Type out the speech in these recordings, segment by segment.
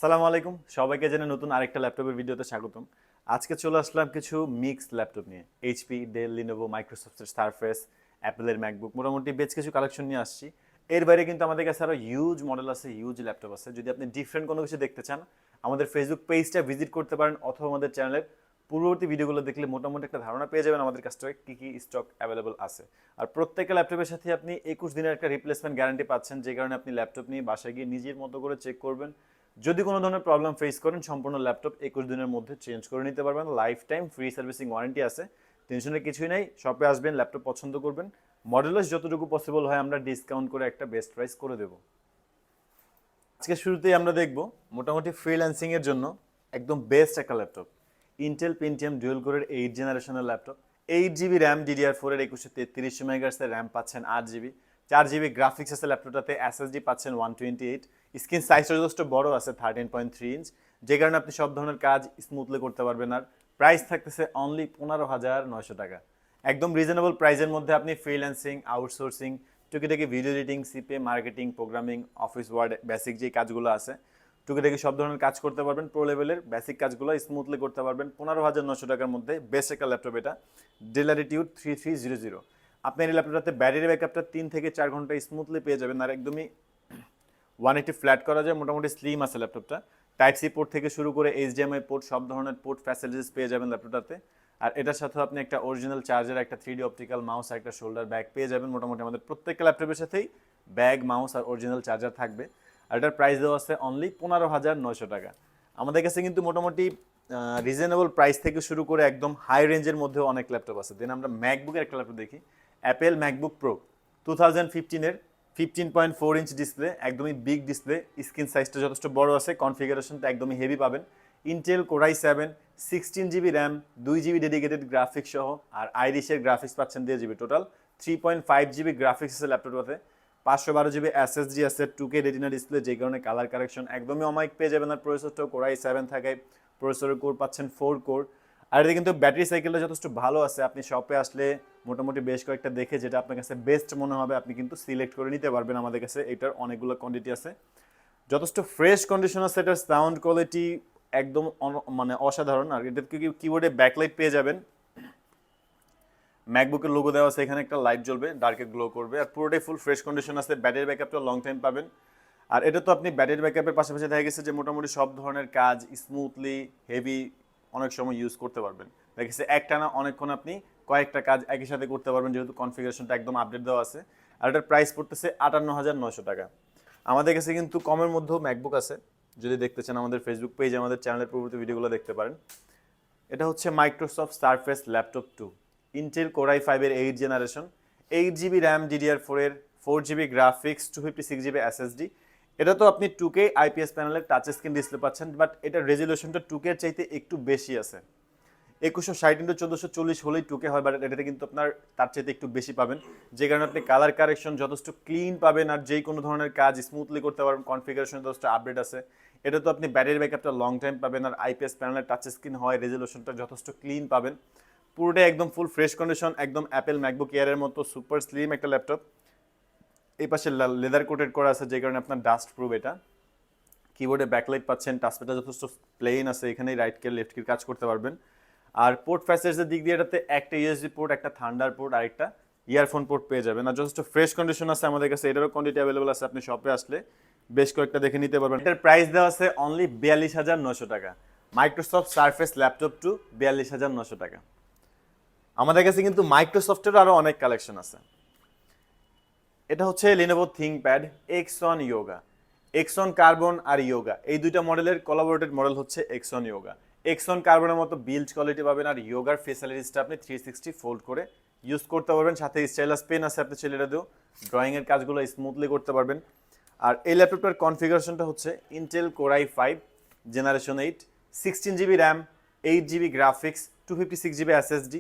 আসসালামু আলাইকুম, সবাইকে জেনে নতুন আরেকটা ল্যাপটপের ভিডিওতে স্বাগতম। আজকে চলে আসলাম কিছু মিক্স ল্যাপটপ নিয়ে। এইচপি, ডেল, লিনোভো, মাইক্রোসফটের সারফেস, অ্যাপেলের ম্যাকবুক, মোটামুটি বেশ কিছু কালেকশন নিয়ে আসছি। এর বাইরে কিন্তু আমাদের কাছে আরও হিউজ মডেল আছে, হিউজ ল্যাপটপ আছে। যদি আপনি ডিফারেন্ট কোনো কিছু দেখতে চান, আমাদের ফেসবুক পেজটা ভিজিট করতে পারেন, অথবা আমাদের চ্যানেলের পূর্ববর্তী ভিডিওগুলো দেখলে মোটামুটি একটা ধারণা পেয়ে যাবেন আমাদের কাছ থেকে কী কী স্টক অ্যাভেলেবল আছে। আর প্রত্যেকটা ল্যাপটপের সাথে আপনি 21 দিনের একটা রিপ্লেসমেন্ট গ্যারান্টি পাচ্ছেন, যে কারণে আপনি ল্যাপটপ নিয়ে বাসায় গিয়ে নিজের মতো করে চেক করবেন। যদি কোনো ধরনের প্রবলেম ফেস করেন, সম্পূর্ণ ল্যাপটপ 21 দিনের মধ্যে চেঞ্জ করে নিতে পারবেন। Life time free servicing warranty আছে, টেনশনের কিছুই নাই। শপে আসবেন, ল্যাপটপ পছন্দ করবেন, মডেলস যতটুকু পসিবল হয় আমরা ডিসকাউন্ট করে একটা বেস্ট প্রাইস করে দেবো। আজকে শুরুতেই আমরা দেখব মোটামুটি ফ্রিল্যান্সিং এর জন্য একদম বেস্ট একটা ল্যাপটপ, ইন্টেল পেন্টিয়াম ডুয়েল কোরের 8 জেনারেশনের ল্যাপটপ। 8 জিবি র্যাম, DDR4 এর 2133 মেগাহার্টজের র্যাম পাচ্ছেন, 8 জিবি, 4 জিবি গ্রাফিক্স আছে ল্যাপটপটাতে, SSD পাচ্ছেন 128, স্ক্রিন সাইজটা যথেষ্ট বড় আছে 13.3 ইঞ্চ, যে কারণে আপনি সব ধরনের কাজ স্মুথলি করতে পারবেন। আর প্রাইস থাকতেছে অনলি 15,900 টাকা। একদম রিজনেবল প্রাইসের মধ্যে আপনি ফ্রিল্যান্সিং, আউটসোর্সিং, টুকিটাকি ভিডিও এডিটিং, সিপে, marketing, programming, office word, basic যে কাজগুলো আছে টুকিটাকি সব ধরনের কাজ করতে পারবেন। প্রো লেভেলের বেসিক কাজগুলো স্মুথলি করতে পারবেন 15,900 টাকার মধ্যে। বেস্ট একটা ল্যাপটপ এটা, ডেল ল্যাটিটিউড 3300। আপনি এই ল্যাপটপটাতে ব্যাটারি ব্যাকআপটা 3 থেকে 4 ঘন্টা স্মুথলি পেয়ে যাবেন। আর একদমই 180 ফ্ল্যাট করা যায়, মোটামুটি স্লিম আছে ল্যাপটপটা। টাইপ সি পোর্ট থেকে শুরু করে HDMI পোর্ট, সব ধরনের পোর্ট ফ্যাসিলিটিস পেয়ে যাবেন ল্যাপটপটাতে। আর এটার সাথে আপনি একটা অরিজিনাল চার্জার, একটা 3D অপটিক্যাল মাউস, আর একটা শোল্ডার ব্যাগ পেয়ে যাবেন। মোটামুটি আমাদের প্রত্যেকটা ল্যাপটপের সাথেই ব্যাগ, মাউস আর অরিজিনাল চার্জার থাকবে। আর এটার প্রাইস দেওয়া আছে অনলি 15,900 টাকা। আমাদের কাছে কিন্তু মোটামুটি রিজনেবল প্রাইস থেকে শুরু করে একদম হাই রেঞ্জের মধ্যেও অনেক ল্যাপটপ আছে। দেন আমরা ম্যাকবুকের একটা ল্যাপটপ দেখি, অ্যাপেল ম্যাকবুক প্রো 2015-এর 15.4 ইঞ্চ ডিসপ্লে, একদমই বিগ ডিসপ্লে, স্ক্রিন সাইজটা যথেষ্ট বড় আছে, কনফিগারেশনটা একদমই হেভি পাবেন। Intel core i 7, 16 GB RAM, 2 GB dedicated graphics সহ, আর আইরিশের গ্রাফিক্স পাচ্ছেন 2 জিবি, টোটাল 3.5 জিবি গ্রাফিক্স আছে ল্যাপটপটাতে। 512 জিবি SSD আছে, 2K রেটিনা ডিসপ্লে, যে কারণে কালার কারেকশন একদমই অমাইক পেয়ে যাবেন। আর প্রসেসরটাও কোরাই 7 থাকায় প্রসেসরের কোর পাচ্ছেন 4 কোর। আর এতে কিন্তু ব্যাটারি সাইকেলটা যথেষ্ট ভালো আছে। আপনি শপে আসলে মোটামুটি বেশ কয়েকটা দেখে যেটা আপনার কাছে বেস্ট মনে হবে আপনি কিন্তু সিলেক্ট করে নিতে পারবেন। আমাদের কাছে এটার অনেকগুলো কোয়ান্টিটি আছে, যথেষ্ট ফ্রেশ কন্ডিশন আছে। এটার সাউন্ড কোয়ালিটি একদম মানে অসাধারণ। আর এটা কিবোর্ডে ব্যাকলাইট পেয়ে যাবেন, ম্যাকবুকের লোগো দেওয়া আছে, এখানে একটা লাইট জ্বলবে, ডার্কে গ্লো করবে। আর পুরোটাই ফুল ফ্রেশ কন্ডিশন আছে। ব্যাটারি ব্যাকআপটা লং টাইম পাবেন। আর এটা তো আপনি ব্যাটারি ব্যাকআপের পাশাপাশি দেখা গেছে যে মোটামুটি সব ধরনের কাজ স্মুথলি, হেভি অনেক সময় ইউজ করতে পারবেন। দেখা গেছে একটানা অনেকক্ষণ আপনি কয়েকটা কাজ একই সাথে করতে পারবেন, যেহেতু কনফিগারেশনটা একদম আপডেট দেওয়া আছে। আর এটার প্রাইস পড়তেছে 58,900 টাকা। আমাদের কাছে কিন্তু কমের মধ্যেও ম্যাকবুক আছে, যদি দেখতে চান আমাদের ফেসবুক পেজ, আমাদের চ্যানেলের পূর্ববর্তী ভিডিওগুলো দেখতে পারেন। এটা হচ্ছে Microsoft Surface laptop 2, Intel core i 5-এর 8 জেনারেশন, 8 জিবি র্যাম, DDR4 এর, 4 জিবি গ্রাফিক্স, 256 জিবি SSD। এটা তো আপনি 2K IPS প্যানেলের টাচ স্ক্রিন ডিসপ্লে পাচ্ছেন, বাট এটার রেজলিউশনটা 2K এর চাইতে একটু বেশি আছে। 2160x1440 হলেই 2K হয়, বাট এটাতে কিন্তু আপনার তার চাইতে একটু বেশি পাবেন, যে কারণে আপনি কালার কারেকশন যথেষ্ট ক্লিন পাবেন। আর যেই কোনো ধরনের কাজ স্মুথলি করতে পারবেন, কনফিগারেশন যথেষ্ট আপডেট আছে। এটা তো আপনি ব্যাটারি ব্যাকআপটা লং টাইম পাবেন। আর IPS প্যানেলের টাচ স্ক্রিন হয়, রেজলিউশনটা যথেষ্ট ক্লিন পাবেন। পুরোটাই একদম ফুল ফ্রেশ কন্ডিশন, একদম অ্যাপেল ম্যাকবুক এয়ারের মতো সুপার স্লিম একটা ল্যাপটপ। এই পাশে লেদার কোটেড করা আছে, যে কারণে আপনার ডাস্ট প্রুফ এটা। কিবোর্ডে ব্যাকলাইট পাচ্ছেন, টাচপ্যাডটা যথেষ্ট প্লেন আছে, এখানেই রাইট কে লেফট কে কাজ করতে পারবেন। আর পোর্ট ফ্যাসিলিটিসের দিক দিয়ে এটাতে একটা USB পোর্ট, একটা থান্ডার পোর্ট, আর একটা ইয়ারফোন পোর্ট পেয়ে যাবেন। আর যথেষ্ট ফ্রেশ কন্ডিশন আছে আমাদের কাছে, এটারও কোয়ান্টিটি অ্যাভেলেবল আছে, আপনি শপে আসলে বেশ কয়েকটা দেখে নিতে পারবেন। এটার প্রাইস দেওয়া আছে অনলি 42,900 টাকা। মাইক্রোসফট সারফেস ল্যাপটপ 2, 42,900 টাকা। আমাদের কাছে কিন্তু মাইক্রোসফটেরও আরও অনেক কালেকশন আছে। এটা হচ্ছে Lenovo ThinkPad X one Yoga, X one carbon আর ইয়োগা, এই দুইটা মডেলের কোলাবোরেটেড মডেল হচ্ছে এক্সন ইয়োগা। এক্সন কার্বনের মতো বিল্ড কোয়ালিটি পাবেন, আর ইয়োগার ফেসিলিটিসটা আপনি 360 ফোল্ড করে ইউজ করতে পারবেন। সাথে স্টাইলাস পেন আছে, আপনি ছেলেটা দিয়েও ড্রয়িংয়ের কাজগুলো স্মুথলি করতে পারবেন। আর এই ল্যাপটপটার কনফিগারেশনটা হচ্ছে Intel core i 5 generation 8, 16 GB RAM, 8 GB graphics, 256 GB SSD।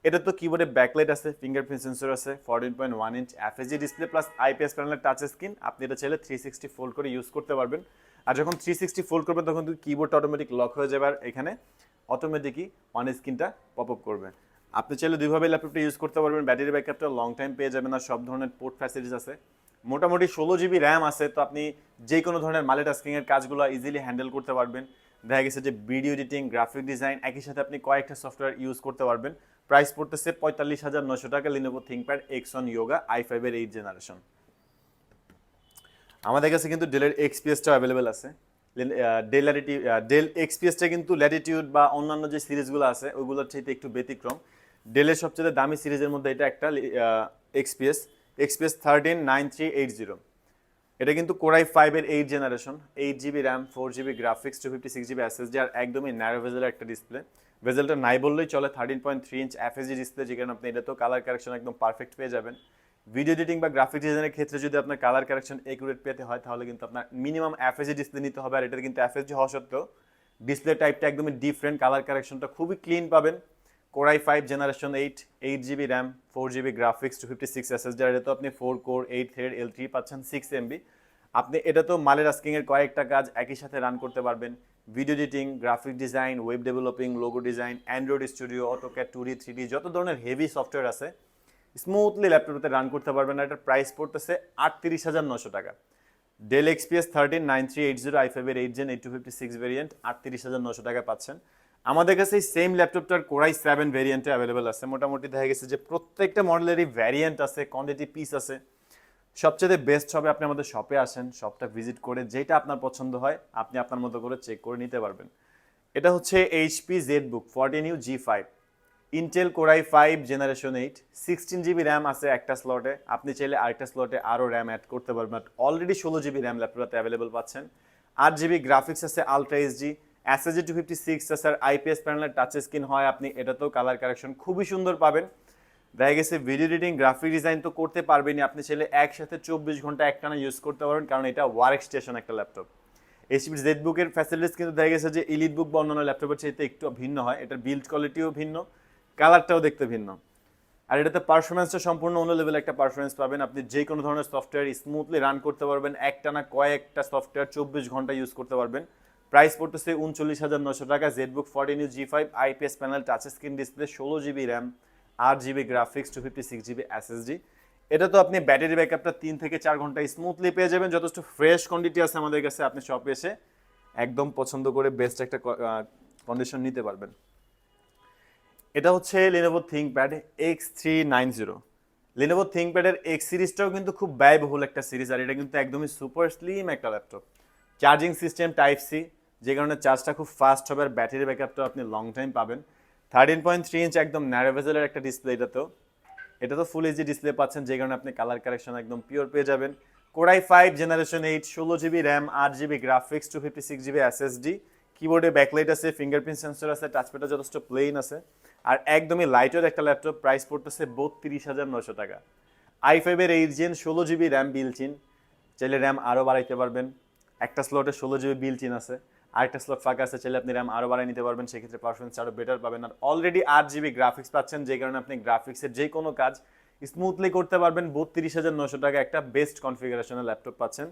এটা তো কিবোর্ডে ব্যাকলাইট আছে, ফিঙ্গারপ্রিন্ট সেন্সর আছে, 14.1 inch FHD display plus IPS প্যানেলের টাচ স্ক্রিন। আপনি এটা চাইলে 360 ফোল্ড করে ইউজ করতে পারবেন। আর যখন 360 ফোল্ড করবেন তখন কিন্তু কিবোর্ডটা অটোমেটিক লক হয়ে যাবে, আর এখানে অটোমেটিকই অন স্ক্রিনটা পপ আপ করবে। আপনি চাইলে দুইভাবে ল্যাপটপটা ইউজ করতে পারবেন। ব্যাটারি ব্যাকআপটা লং টাইম পেয়ে যাবেন, আর সব ধরনের পোর্ট ফ্যাসিলিটিস আছে। মোটামুটি 16 জিবি র্যাম আছে, তো আপনি যে কোনো ধরনের মাল্টিটাস্কিংয়ের কাজগুলো ইজিলি হ্যান্ডেল করতে পারবেন। দেখা গেছে যে ভিডিও এডিটিং, গ্রাফিক ডিজাইন একই সাথে আপনি কয়েকটা সফটওয়্যার ইউজ করতে পারবেন। প্রাইস পড়তেছে 45,900 টাকা, Lenovo ThinkPad X1 yoga i5 এর 8 জেনারেশন। আমাদের কাছে কিন্তু ডেলের এক্সপিএসটাও অ্যাভেলেবেল আছে। ডেল এক্সপিএসটা কিন্তু ল্যাটিটিউড বা অন্যান্য যে সিরিজগুলো আছে ওইগুলোর চাইতে একটু ব্যতিক্রম। ডেলের সবচেয়ে দামি সিরিজের মধ্যে এটা একটা এক্সপিএস এক্সপিএস 139380। এটা কিন্তু কোরাই 5 এর 8 generation, 8 GB RAM, 4 GB graphics, 256 GB SSD, আর একদমই ন্যারো ভেজেলের একটা ডিসপ্লে। ভেজেলটা নাই বললেই চলে, 13.3 ইঞ্চ এফএসডি ডিসপ্লে, যে কারণে আপনি এটা তো কালার কারেকশন একদম পারফেক্ট পেয়ে যাবেন। ভিডিও এডিটিং বা গ্রাফিক ডিজাইনের ক্ষেত্রে যদি আপনার কালার কারেকশন একুরেট পেতে হয় তাহলে কিন্তু আপনার মিনিমাম এফএসডি ডিসপ্লে নিতে হবে। আর এটা কিন্তু এফএসডি হওয়া সত্ত্বেও ডিসপ্লে টাইপটা একদমই ডিফারেন্ট, কালার কারেকশনটা খুবই ক্লিন পাবেন। Core i 5 generation 8 GB RAM, 4 GB graphics, 256 SSD, আর এটা তো আপনি 4 কোর 8 থ্রেড L3 পাচ্ছেন 6 MB। আপনি এটা তো মাল্টিটাস্কিংয়ের কয়েকটা কাজ একই সাথে রান করতে পারবেন। Video editing, graphic design, web developing, logo design, Android studio, AutoCAD, 2D 3D যত ধরনের হেভি সফটওয়্যার আছে স্মুথলি ল্যাপটপে রান করতে পারবেন। আর এটার প্রাইস পড়তেছে 38,900 টাকা। ডেল এক্সপিএস 139380 i5 এর 8 জেন 8256 ভেরিয়েন্ট 38,900 টাকা পাচ্ছেন। আমাদের কাছে এই সেম ল্যাপটপটার কোরাই 7 ভেরিয়েন্টে অ্যাভেলেবেল আছে। মোটামুটি দেখা গেছে যে প্রত্যেকটা মডেলেরই ভ্যারিয়েন্ট আছে, কোয়ান্টিটি পিস আছে। সবচেয়ে বেস্ট হবে আপনি আমাদের শপে আসেন, শপটা ভিজিট করে যেটা আপনার পছন্দ হয় আপনি আপনার মতো করে চেক করে নিতে পারবেন। এটা হচ্ছে HP ZBook 14U G5, Intel core i 5 generation 8, 16 GB RAM আছে একটা স্লটে। আপনি চাইলে আরেকটা স্লটে আরও র্যাম অ্যাড করতে পারবেন। অলরেডি 16 জিবি র্যাম ল্যাপটপটাতে অ্যাভেলেবল পাচ্ছেন। 8 জিবি গ্রাফিক্স আছে আলট্রা এইচডি, এসএসডি 256 আছে, আর আইপিএস প্যানেলের টাচ স্ক্রিন হয়। আপনি এটাতেও কালার কারেকশন খুবই সুন্দর পাবেন। দেখা গেছে ভিডিও এডিটিং, গ্রাফিক ডিজাইন তো করতে পারবেনই, আপনি চাইলে একসাথে 24 ঘন্টা একটানা ইউজ করতে পারবেন, কারণ এটা ওয়ার্ক স্টেশন একটা ল্যাপটপ। এইচপি জেডবুকের ফ্যাসিলিটিস কিন্তু দেখা গেছে যে এলিট বুক বা অন্যান্য ল্যাপটপের চাইতে একটু ভিন্ন হয়। এটার বিল্ড কোয়ালিটিও ভিন্ন, কালারটাও দেখতে ভিন্ন। আর এটাতে পারফরমেন্সটা সম্পূর্ণ অন্য লেভেলে একটা পারফরমেন্স পাবেন। আপনি যে কোনো ধরনের সফটওয়্যার স্মুথলি রান করতে পারবেন, একটানা কয়েকটা সফটওয়্যার 24 ঘন্টা ইউজ করতে পারবেন। প্রাইস পড়তেছে 39,900 টাকা। ZBook 14U G5, IPS panel, touch screen display, 16 GB RAM, 8 GB graphics, 256 GB SSD. এটা তো আপনি ব্যাটারি ব্যাকআপটা 3 থেকে 4 ঘন্টা স্মুথলি পেয়ে যাবেন। যথেষ্ট ফ্রেশ কোয়ান্টিটি আছে আমাদের কাছে, আপনি শপে এসে একদম পছন্দ করে বেস্ট একটা কন্ডিশন নিতে পারবেন। এটা হচ্ছে লিনোভো থিংকপ্যাড X390। লিনোভো থিংকপ্যাডের X সিরিজটাও কিন্তু খুব ব্যয়বহুল একটা সিরিজ, আর এটা কিন্তু একদমই সুপার স্লিম একটা laptop. Charging system type C, যে কারণে চার্জটা খুব ফাস্ট হবে, আর ব্যাটারি ব্যাকআপটাও আপনি লং টাইম পাবেন। 13.3 ইঞ্চ একদম ন্যারো ভেজেলের একটা ডিসপ্লে। এটা তো ফুল এইচডি ডিসপ্লে পাচ্ছেন, যে কারণে আপনি কালার কারেকশন একদম পিওর পেয়ে যাবেন। Core i 5 generation 8, 16 GB RAM, 8 GB graphics, 256 GB SSD. কিবোর্ডে ব্যাকলাইট আছে, ফিঙ্গারপ্রিন্ট সেন্সর আছে, টাচপ্যাডটা যথেষ্ট প্লেন আছে, আর একদমই লাইটের একটা ল্যাপটপ। প্রাইস পড়তেছে 32,900 টাকা। i5 এর 8 জেন, 16 জিবি র্যাম বিল্ট-ইন, চাইলে র্যাম আরও বাড়াইতে পারবেন। একটা স্লটে 16 জিবি বিল্ট-ইন আছে, আরেকটা স্লট ফাঁকা আছে, চাইলে আপনি র্যাম আরও বাড়াই নিতে পারবেন, সেক্ষেত্রে পারফরমেন্স আরও বেটার পাবেন। আর অলরেডি 8 জিবি গ্রাফিক্স পাচ্ছেন, যে কারণে আপনি গ্রাফিক্সের যে কোনো কাজ স্মুথলি করতে পারবেন। 32,900 টাকা একটা বেস্ট কনফিগারেশনের ল্যাপটপ পাচ্ছেন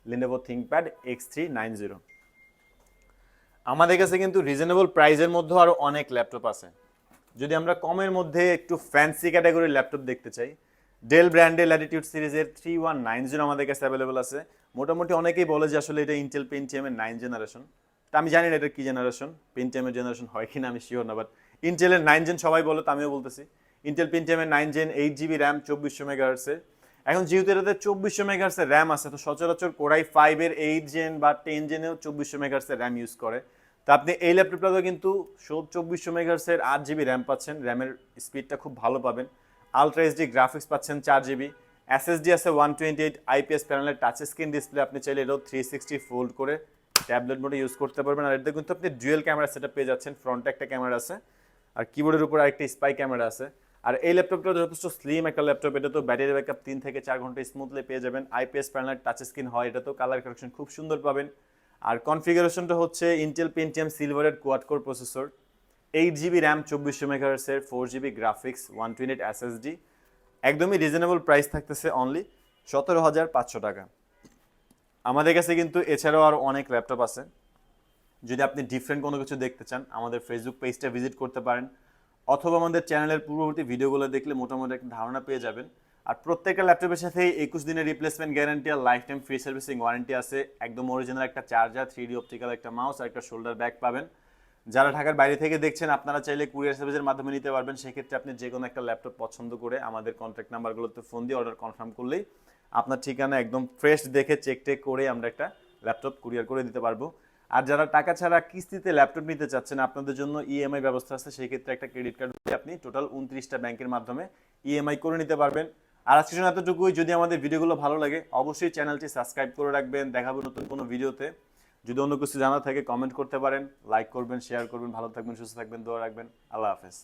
লিনোভো থিংকপ্যাড X390। আমাদের কাছে কিন্তু রিজনেবল প্রাইসের মধ্যেও আরও অনেক ল্যাপটপ আছে। যদি আমরা কমের মধ্যে একটু ফ্যান্সি ক্যাটাগরির ল্যাপটপ দেখতে চাই, ডেল ব্র্যান্ডের ল্যাটিটিউড সিরিজের 3190 আমাদের কাছে অ্যাভেলেবল আছে। মোটামুটি অনেকেই বলে যে আসলে এটা ইন্টেল পেন্টিয়ামের 9 জেনারেশন। তা আমি জানি না এটা কি জেনারেশন, পেন্টিয়ামের জেনারেশন হয় কিনা আমি শিওর না, বাট ইন্টেলের 9 জেন সবাই বলে, তো আমিও বলতেছি। ইন্টেল পেন্টিয়ামের 9 জেন, 8 জিবি র্যাম, 2400 মেগাহার্টসের। এখন যেহেতু এটাতে 2400 মেগাহার্টসের র্যাম আছে, তো সচরাচর কোরাই 5 এর 8 জেন বা 10 জেনেও 2400 মেগাহার্টসের র্যাম ইউজ করে। তো আপনি এই ল্যাপটপটাতেও কিন্তু 2400 মেগাহার্টসের 8 জিবি র্যাম পাচ্ছেন, র্যামের স্পিডটা খুব ভালো পাবেন। আলট্রা এইচডি গ্রাফিক্স পাচ্ছেন 4 জিবি, এসএসডি আছে 128, আইপিএস প্যানেলের টাচ স্ক্রিন ডিসপ্লে, আপনি চাইলে এটাও 360 ফোল্ড করে ট্যাবলেট মোডে ইউজ করতে পারবেন। আর এটাতে কিন্তু আপনি ডুয়েল ক্যামেরা সেটআপ পেয়ে যাচ্ছেন, ফ্রন্টে একটা ক্যামেরা আছে আর কিবোর্ডের উপর আরেকটা স্পাই ক্যামেরা আছে। আর এই ল্যাপটপটা যথেষ্ট স্লিম একটা ল্যাপটপ, এটা তো ব্যাটারি ব্যাকআপ 3 থেকে 4 ঘন্টা স্মুথলি পেয়ে যাবেন। আইপিএস প্যানেলের টাচ স্ক্রিন হয়, এটা তো কালার কারেকশন খুব সুন্দর পাবেন। আর কনফিগারেশনটা হচ্ছে ইন্টেল পেন্টিয়াম সিলভারের quad core processor, 8 GB RAM, 2400 মেগাহার্টসের, 4 জিবি গ্রাফিক্স, 128 এসএসডি। একদমই রিজনেবল প্রাইস থাকতেছে অনলি 17,500 টাকা। আমাদের কাছে কিন্তু এছাড়াও আরও অনেক ল্যাপটপ আছে। যদি আপনি ডিফারেন্ট কোনো কিছু দেখতে চান, আমাদের ফেসবুক পেজটা ভিজিট করতে পারেন, অথবা আমাদের চ্যানেলের পূর্ববর্তী ভিডিওগুলো দেখলে মোটামুটি একটা ধারণা পেয়ে যাবেন। আর প্রত্যেকটা ল্যাপটপের সাথে 21 দিনের রিপ্লেসমেন্ট গ্যারান্টি আর life time free servicing warranty আছে। একদম অরিজিনাল একটা চার্জার, 3D অপটিক্যাল একটা মাউস আর একটা শোল্ডার ব্যাগ পাবেন। যারা ঢাকার বাইরে থেকে দেখছেন আপনারা চাইলে কুরিয়ার সার্ভিসের মাধ্যমে নিতে পারবেন। সেক্ষেত্রে আপনি যে কোনো একটা ল্যাপটপ পছন্দ করে আমাদের কন্ট্যাক্ট নাম্বারগুলোতে ফোন দিয়ে অর্ডার কনফার্ম করলেই আপনার ঠিকানা একদম ফ্রেশ দেখে চেক টেক করে আমরা একটা ল্যাপটপ কুরিয়ার করে দিতে পারবো। আর যারা টাকা ছাড়া কিস্তিতে ল্যাপটপ নিতে চাচ্ছেন আপনাদের জন্য ইএমআই ব্যবস্থা আছে। সেই ক্ষেত্রে একটা ক্রেডিট কার্ড দিয়ে আপনি টোটাল 29টা ব্যাংকের মাধ্যমে ইএমআই করে নিতে পারবেন। আর আজকের জন্য এতটুকুই। যদি আমাদের ভিডিওগুলো ভালো লাগে অবশ্যই চ্যানেলটি সাবস্ক্রাইব করে রাখবেন। দেখাবো নতুন কোনো ভিডিওতে। যদি অন্য কিছু জানা থাকে কমেন্ট করতে পারেন, লাইক করবেন, শেয়ার করবেন। ভালো থাকবেন, সুস্থ থাকবেন, দোয়া রাখবেন। আল্লাহ হাফেজ।